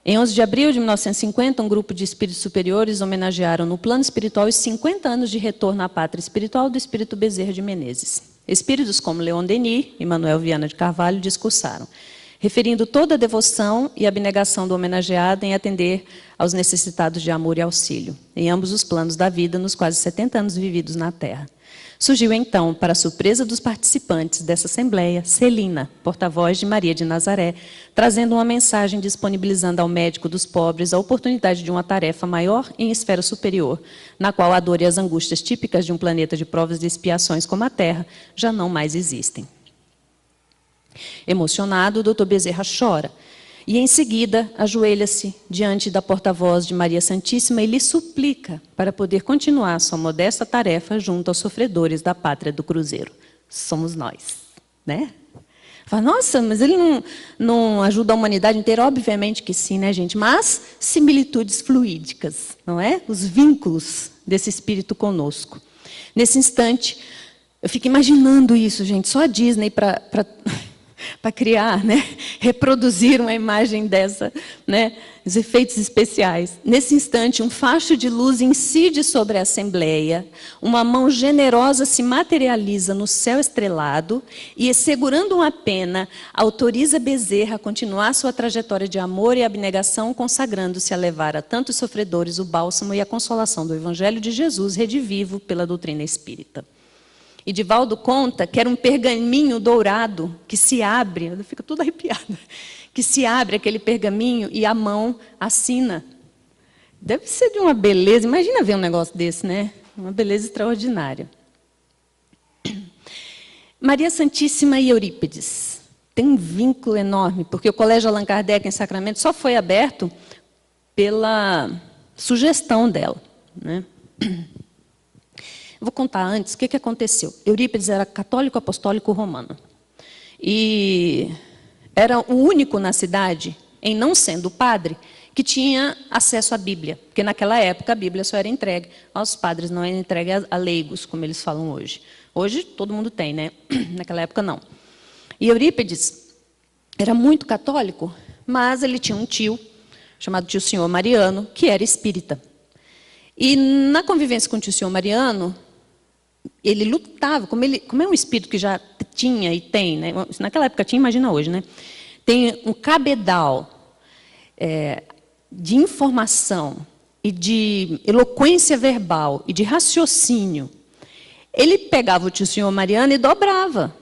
Em 11 de abril de 1950, um grupo de espíritos superiores homenagearam no plano espiritual os 50 anos de retorno à pátria espiritual do espírito Bezerra de Menezes. Espíritos como Leon Denis e Manuel Viana de Carvalho discursaram, referindo toda a devoção e abnegação do homenageado em atender aos necessitados de amor e auxílio, em ambos os planos da vida, nos quase 70 anos vividos na Terra. Surgiu então, para a surpresa dos participantes dessa assembleia, Celina, porta-voz de Maria de Nazaré, trazendo uma mensagem disponibilizando ao médico dos pobres a oportunidade de uma tarefa maior em esfera superior, na qual a dor e as angústias típicas de um planeta de provas e expiações como a Terra já não mais existem. Emocionado, o Dr. Bezerra chora e, em seguida, ajoelha-se diante da porta-voz de Maria Santíssima e lhe suplica para poder continuar sua modesta tarefa junto aos sofredores da pátria do cruzeiro. Somos nós, né? Fala, nossa, mas ele não ajuda a humanidade inteira? Obviamente que sim, né, gente? Mas similitudes fluídicas, não é? Os vínculos desse espírito conosco. Nesse instante, eu fico imaginando isso, gente. Só a Disney para criar, né? Reproduzir uma imagem dessa, né? Os efeitos especiais. Nesse instante, um facho de luz incide sobre a assembleia, uma mão generosa se materializa no céu estrelado e, segurando uma pena, autoriza Bezerra a continuar sua trajetória de amor e abnegação, consagrando-se a levar a tantos sofredores o bálsamo e a consolação do Evangelho de Jesus, redivivo pela doutrina espírita. E Divaldo conta que era um pergaminho dourado que se abre, eu fico toda arrepiada, que se abre aquele pergaminho e a mão assina. Deve ser de uma beleza, imagina ver um negócio desse, né? Uma beleza extraordinária. Maria Santíssima e Eurípides. Tem um vínculo enorme, porque o Colégio Allan Kardec em Sacramento só foi aberto pela sugestão dela, né? Vou contar antes o que aconteceu. Eurípides era católico apostólico romano. E era o único na cidade, em não sendo padre, que tinha acesso à Bíblia. Porque naquela época a Bíblia só era entregue aos padres, não era entregue a leigos, como eles falam hoje. Hoje todo mundo tem, né? Naquela época não. E Eurípides era muito católico, mas ele tinha um tio, chamado tio Senhor Mariano, que era espírita. E na convivência com o tio Senhor Mariano, ele lutava, como é um espírito que já tinha e tem, né? Naquela época tinha, imagina hoje, né? Tem um cabedal de informação e de eloquência verbal e de raciocínio. Ele pegava o tio Senhor Mariano e dobrava,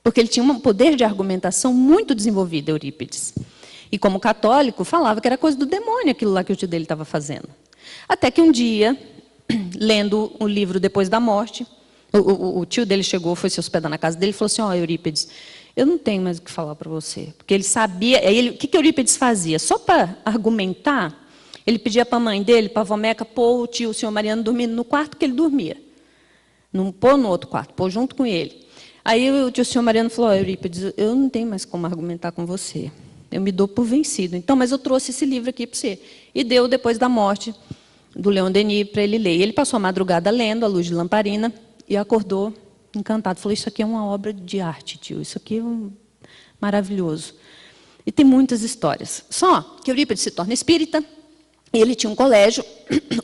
porque ele tinha um poder de argumentação muito desenvolvido, Eurípides. E como católico, falava que era coisa do demônio aquilo lá que o tio dele estava fazendo. Até que um dia, lendo o livro Depois da Morte. O tio dele chegou, foi se hospedar na casa dele e falou assim, Eurípides, eu não tenho mais o que falar para você. Porque ele sabia... o que Eurípides fazia? Só para argumentar, ele pedia para a mãe dele, para a avó Meca, pôr o tio, o senhor Mariano, dormindo no quarto que ele dormia. Não pôr no outro quarto, pôr junto com ele. Aí o tio senhor Mariano falou, Eurípides, eu não tenho mais como argumentar com você. Eu me dou por vencido. Então, mas eu trouxe esse livro aqui para você. E deu Depois da Morte, do Leon Denis, para ele ler. E ele passou a madrugada lendo, à luz de lamparina, e acordou encantado. Falou, isso aqui é uma obra de arte, tio. Isso aqui é maravilhoso. E tem muitas histórias. Só que Eurípides se torna espírita, e ele tinha um colégio,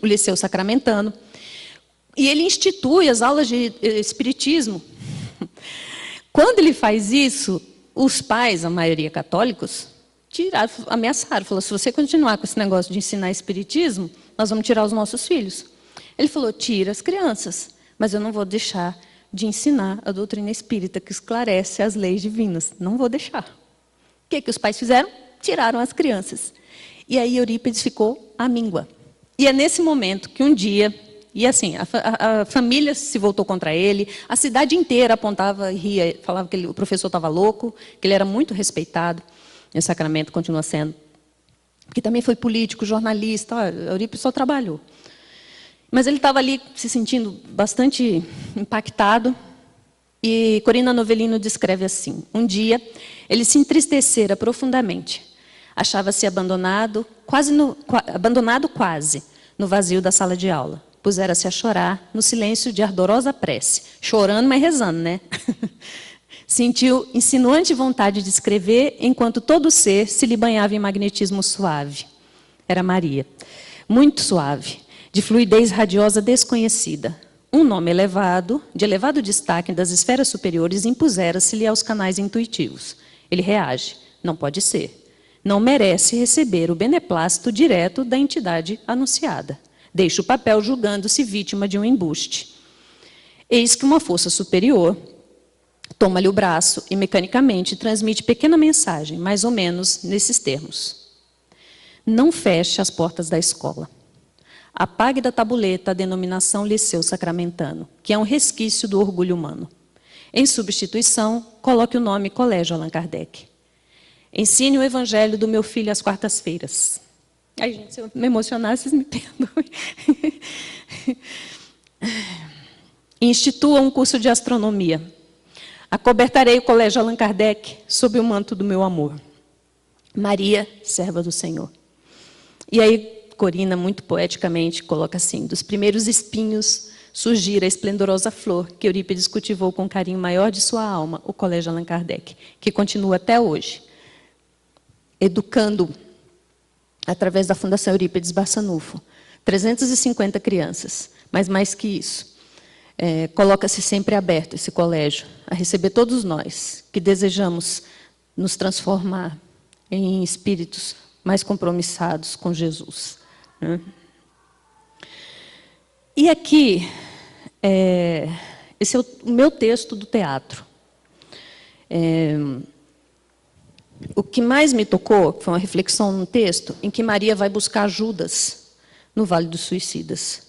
o Liceu Sacramentano, e ele institui as aulas de espiritismo. Quando ele faz isso, os pais, a maioria católicos, ameaçaram. Falaram, se você continuar com esse negócio de ensinar espiritismo, nós vamos tirar os nossos filhos. Ele falou, tira as crianças, mas eu não vou deixar de ensinar a doutrina espírita, que esclarece as leis divinas. Não vou deixar. O que os pais fizeram? Tiraram as crianças. E aí Eurípides ficou à míngua. E é nesse momento que um dia... E assim, a família se voltou contra ele, a cidade inteira apontava e ria, falava que o professor estava louco, que ele era muito respeitado, e o Sacramento continua sendo. Porque também foi político, jornalista, Eurípides só trabalhou. Mas ele estava ali se sentindo bastante impactado, e Corina Novellino descreve assim, um dia ele se entristecera profundamente, achava-se abandonado quase, no vazio da sala de aula. Pusera-se a chorar, no silêncio de ardorosa prece. Chorando, mas rezando, né? Sentiu insinuante vontade de escrever, enquanto todo o ser se lhe banhava em magnetismo suave. Era Maria. Muito suave, de fluidez radiosa desconhecida. Um nome elevado, de elevado destaque das esferas superiores, impusera-se-lhe aos canais intuitivos. Ele reage. Não pode ser. Não merece receber o beneplácito direto da entidade anunciada. Deixa o papel julgando-se vítima de um embuste. Eis que uma força superior toma-lhe o braço e, mecanicamente, transmite pequena mensagem, mais ou menos nesses termos. Não feche as portas da escola. Apague da tabuleta a denominação Liceu Sacramentano, que é um resquício do orgulho humano. Em substituição, coloque o nome Colégio Allan Kardec. Ensine o evangelho do meu filho às quartas-feiras. Ai, gente, se eu me emocionar, vocês me perdoem. Institua um curso de astronomia. Acobertarei o Colégio Allan Kardec sob o manto do meu amor. Maria, serva do Senhor. E aí, Corina, muito poeticamente, coloca assim, dos primeiros espinhos surgira a esplendorosa flor que Eurípides cultivou com o carinho maior de sua alma, o Colégio Allan Kardec, que continua até hoje, educando através da Fundação Eurípides Barçanufo, 350 crianças, mas mais que isso, coloca-se sempre aberto esse colégio, a receber todos nós que desejamos nos transformar em espíritos mais compromissados com Jesus. Né? E aqui, esse é o meu texto do teatro. O que mais me tocou foi uma reflexão no texto em que Maria vai buscar Judas no Vale dos Suicidas.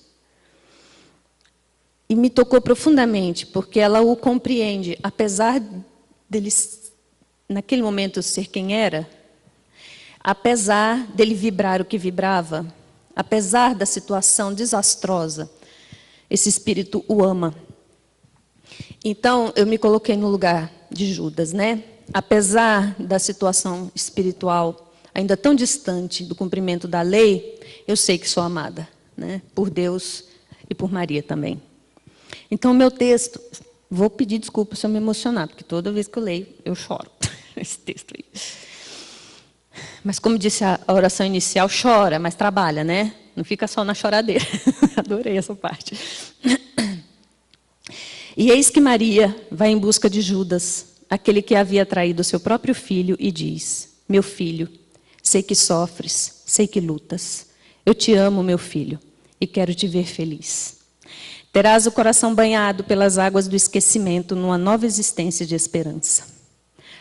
E me tocou profundamente, porque ela o compreende, apesar dele, naquele momento, ser quem era, apesar dele vibrar o que vibrava, apesar da situação desastrosa, esse espírito o ama. Então, eu me coloquei no lugar de Judas, né? Apesar da situação espiritual ainda tão distante do cumprimento da lei, eu sei que sou amada, né? Por Deus e por Maria também. Então, o meu texto, vou pedir desculpa se eu me emocionar, porque toda vez que eu leio, eu choro. Esse texto aí. Mas, como disse a oração inicial, chora, mas trabalha, né? Não fica só na choradeira. Adorei essa parte. E eis que Maria vai em busca de Judas, aquele que havia traído seu próprio filho, e diz: meu filho, sei que sofres, sei que lutas. Eu te amo, meu filho, e quero te ver feliz. Terás o coração banhado pelas águas do esquecimento numa nova existência de esperança.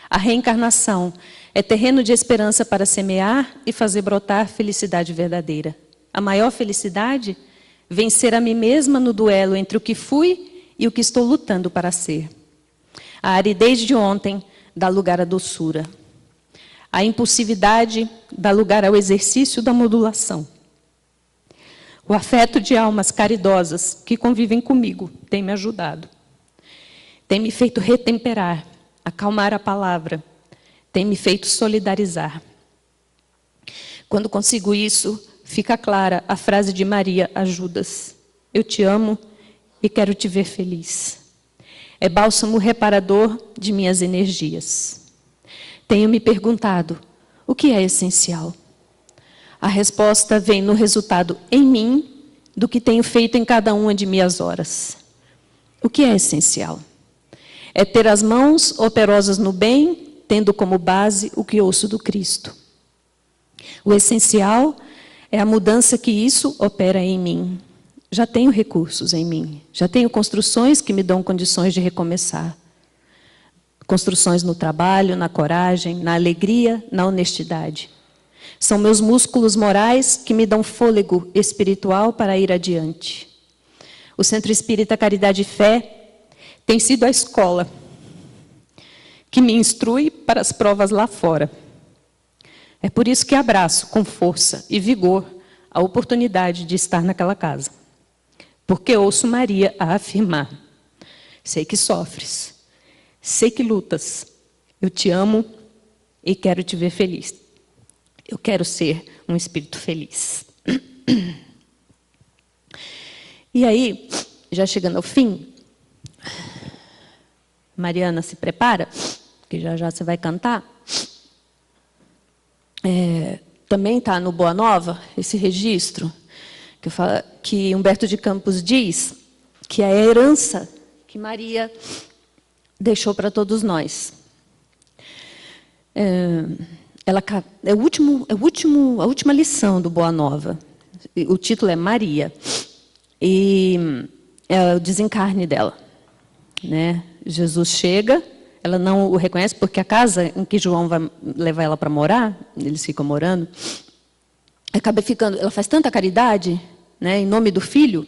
A reencarnação é terreno de esperança para semear e fazer brotar felicidade verdadeira. A maior felicidade vencer a mim mesma no duelo entre o que fui e o que estou lutando para ser. A aridez de ontem dá lugar à doçura. A impulsividade dá lugar ao exercício da modulação. O afeto de almas caridosas que convivem comigo tem me ajudado. Tem me feito retemperar, acalmar a palavra. Tem me feito solidarizar. Quando consigo isso, fica clara a frase de Maria a Judas: eu te amo e quero te ver feliz. É bálsamo reparador de minhas energias. Tenho me perguntado, o que é essencial? A resposta vem no resultado em mim do que tenho feito em cada uma de minhas horas. O que é essencial? É ter as mãos operosas no bem, tendo como base o que ouço do Cristo. O essencial é a mudança que isso opera em mim. Já tenho recursos em mim, já tenho construções que me dão condições de recomeçar. Construções no trabalho, na coragem, na alegria, na honestidade. São meus músculos morais que me dão fôlego espiritual para ir adiante. O Centro Espírita Caridade e Fé tem sido a escola que me instrui para as provas lá fora. É por isso que abraço com força e vigor a oportunidade de estar naquela casa. Porque ouço Maria a afirmar: sei que sofres, sei que lutas, eu te amo e quero te ver feliz. Eu quero ser um espírito feliz. E aí, já chegando ao fim, Mariana, se prepara, que já já você vai cantar. Também está no Boa Nova, esse registro, que Humberto de Campos diz que é a herança que Maria deixou para todos nós. É a última lição do Boa Nova. O título é Maria. E é o desencarne dela. Né? Jesus chega, ela não o reconhece, porque a casa em que João vai levar ela para morar, eles ficam morando, acaba ficando, ela faz tanta caridade, né, em nome do Filho,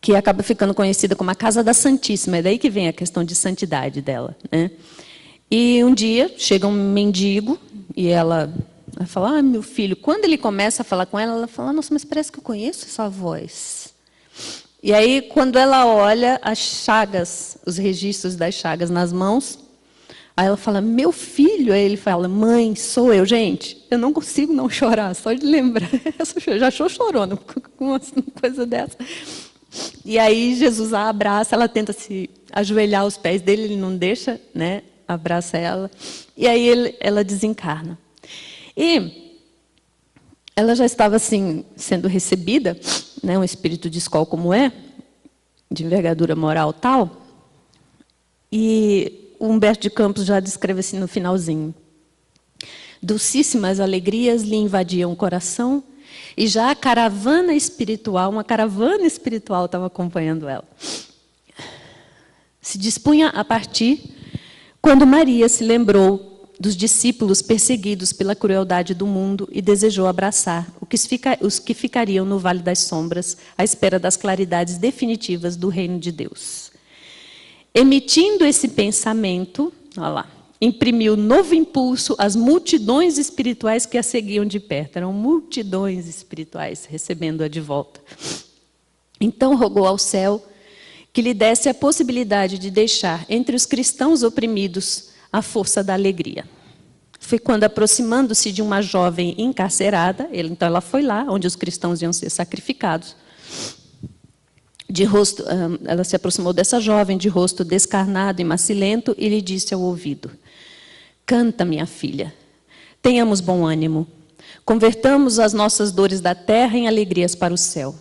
que acaba ficando conhecida como a Casa da Santíssima. É daí que vem a questão de santidade dela. Né? E um dia chega um mendigo e ela fala: ah, meu filho. Quando ele começa a falar com ela fala: nossa, mas parece que eu conheço essa voz. E aí, quando ela olha as chagas, os registros das chagas nas mãos, aí ela fala: meu filho. Aí ele fala: mãe, sou eu. Gente, eu não consigo não chorar, só de lembrar. Eu já estou chorando com uma coisa dessa. E aí Jesus a abraça, ela tenta se ajoelhar aos pés dele, ele não deixa, né? Abraça ela. E aí ela desencarna. E ela já estava assim, sendo recebida, né, um espírito de escola como é, de envergadura moral tal, e o Humberto de Campos já descreve assim no finalzinho: dulcíssimas alegrias lhe invadiam o coração, e já a caravana espiritual, uma caravana espiritual estava acompanhando ela. Se dispunha a partir quando Maria se lembrou dos discípulos perseguidos pela crueldade do mundo e desejou abraçar os que ficariam no Vale das Sombras, à espera das claridades definitivas do reino de Deus. Emitindo esse pensamento, olha lá, imprimiu novo impulso às multidões espirituais que a seguiam de perto. Eram multidões espirituais recebendo-a de volta. Então rogou ao céu que lhe desse a possibilidade de deixar entre os cristãos oprimidos a força da alegria. Foi quando, aproximando-se de uma jovem encarcerada, então ela foi lá, onde os cristãos iam ser sacrificados. De rosto, ela se aproximou dessa jovem, de rosto descarnado e macilento, e lhe disse ao ouvido: canta, minha filha, tenhamos bom ânimo, convertamos as nossas dores da terra em alegrias para o céu.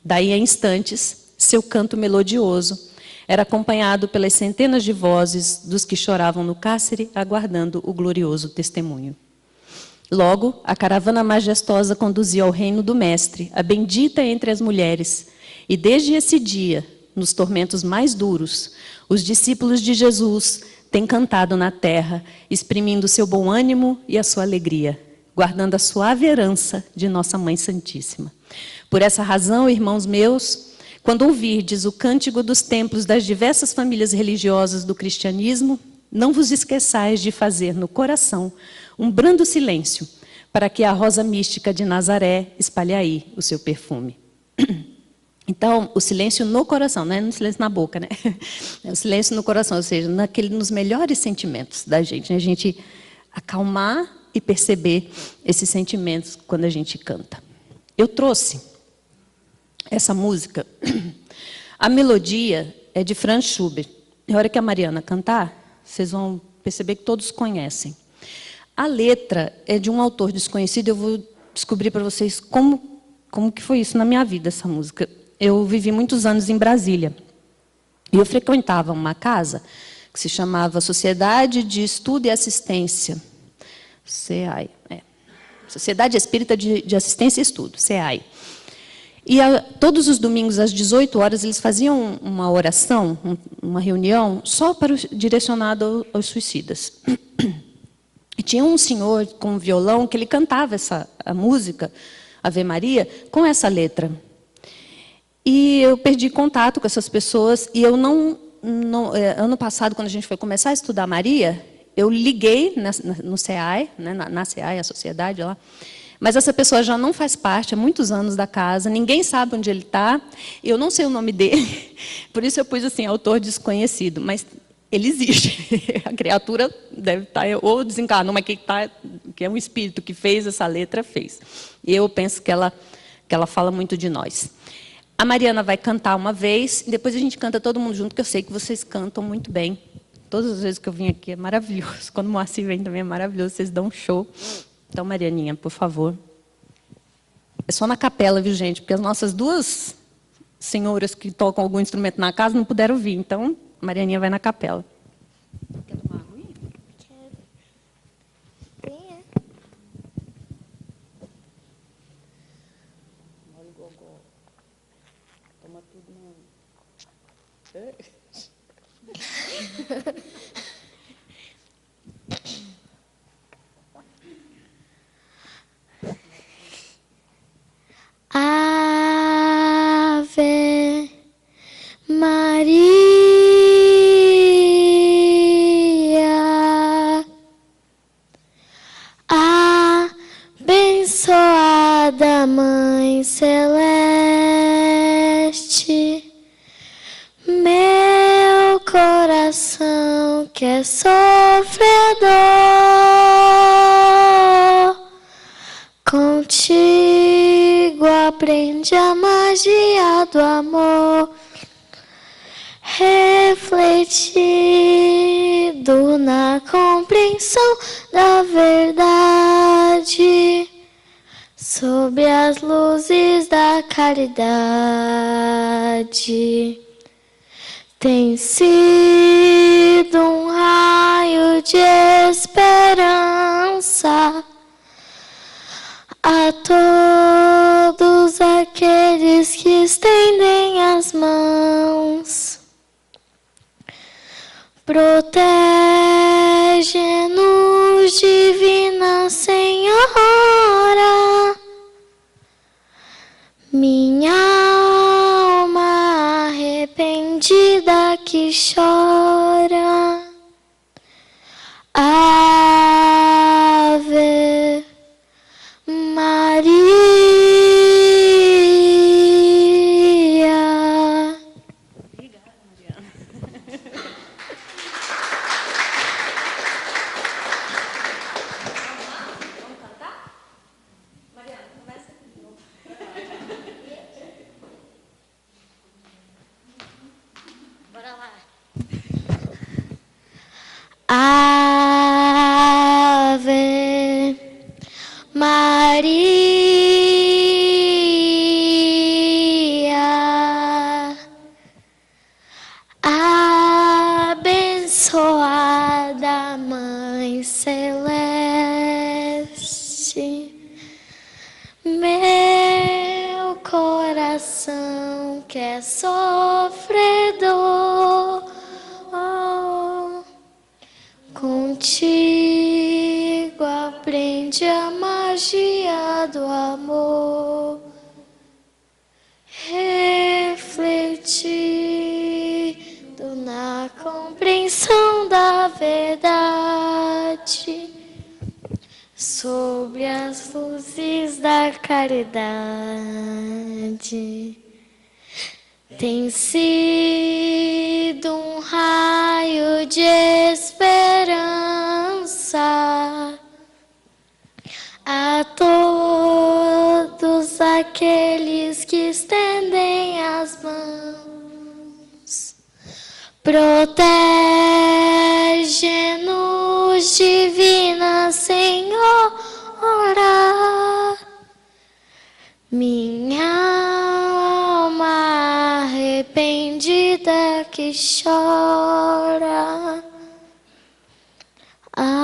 Daí a instantes, seu canto melodioso era acompanhado pelas centenas de vozes dos que choravam no cárcere, aguardando o glorioso testemunho. Logo, a caravana majestosa conduziu ao reino do Mestre, a bendita entre as mulheres, e desde esse dia, nos tormentos mais duros, os discípulos de Jesus têm cantado na terra, exprimindo seu bom ânimo e a sua alegria, guardando a suave herança de Nossa Mãe Santíssima. Por essa razão, irmãos meus, quando ouvirdes o cântico dos templos das diversas famílias religiosas do cristianismo, não vos esqueçais de fazer no coração um brando silêncio, para que a rosa mística de Nazaré espalhe aí o seu perfume. Então, o silêncio no coração, não é no silêncio na boca, né? É o silêncio no coração, ou seja, nos melhores sentimentos da gente, né? A gente acalmar e perceber esses sentimentos quando a gente canta. Eu trouxe essa música, a melodia é de Franz Schubert. Na hora que a Mariana cantar, vocês vão perceber que todos conhecem. A letra é de um autor desconhecido, eu vou descobrir para vocês como que foi isso na minha vida, essa música. Eu vivi muitos anos em Brasília. E eu frequentava uma casa que se chamava Sociedade de Estudo e Assistência, SEAI, Sociedade Espírita de Assistência e Estudo, SEAI. E todos os domingos, às 18 horas, eles faziam uma oração, uma reunião, só direcionada aos suicidas. E tinha um senhor com um violão que ele cantava a música, Ave Maria, com essa letra. E eu perdi contato com essas pessoas, e eu ano passado, quando a gente foi começar a estudar Maria, eu liguei no CEAI, né, na CEAI, a sociedade lá, mas essa pessoa já não faz parte há muitos anos da casa, ninguém sabe onde ele está, eu não sei o nome dele, por isso eu pus assim, autor desconhecido, mas ele existe, a criatura deve estar, ou desencarnou, mas que é um espírito que fez essa letra, fez. E eu penso que ela fala muito de nós. A Mariana vai cantar uma vez, e depois a gente canta todo mundo junto, que eu sei que vocês cantam muito bem. Todas as vezes que eu vim aqui é maravilhoso. Quando o Moacir vem também é maravilhoso, vocês dão um show. Então, Marianinha, por favor. É só na capela, viu, gente? Porque as nossas duas senhoras que tocam algum instrumento na casa não puderam vir. Então, a Marianinha vai na capela. Quer tomar água? Quero. Toma tudo, não. Ave Maria, abençoada Mãe Celeste, meu coração que é sofredor, contigo aprende a magia do amor, refletido na compreensão da verdade, sob as luzes da caridade. Tem sido um raio de esperança a todos aqueles que estendem as mãos. Protege-nos, Divina Senhora, minha alma arrependida que chora. Ave Maria. Obrigada, Mariana. Vamos cantar? Mariana, começa aqui de novo. Bora lá. Ave Maria, abençoada Mãe Celeste, meu coração que é sofredor, contigo aprende a magia do amor, na compreensão da verdade, sobre as luzes da caridade. Tem sido um raio de esperança a todos aqueles que estendem as mãos. Protege-nos, Divina Senhora, minha alma arrependida que chora. Ave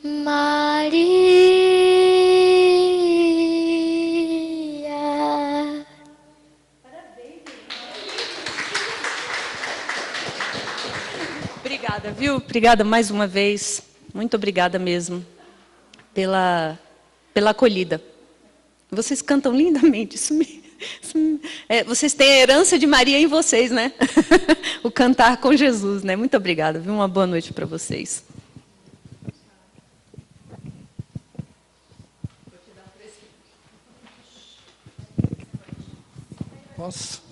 Maria. Obrigada, viu? Obrigada mais uma vez. Muito obrigada mesmo pela acolhida. Vocês cantam lindamente. Vocês têm a herança de Maria em vocês, né? O cantar com Jesus, né? Muito obrigada, viu? Uma boa noite para vocês. Posso?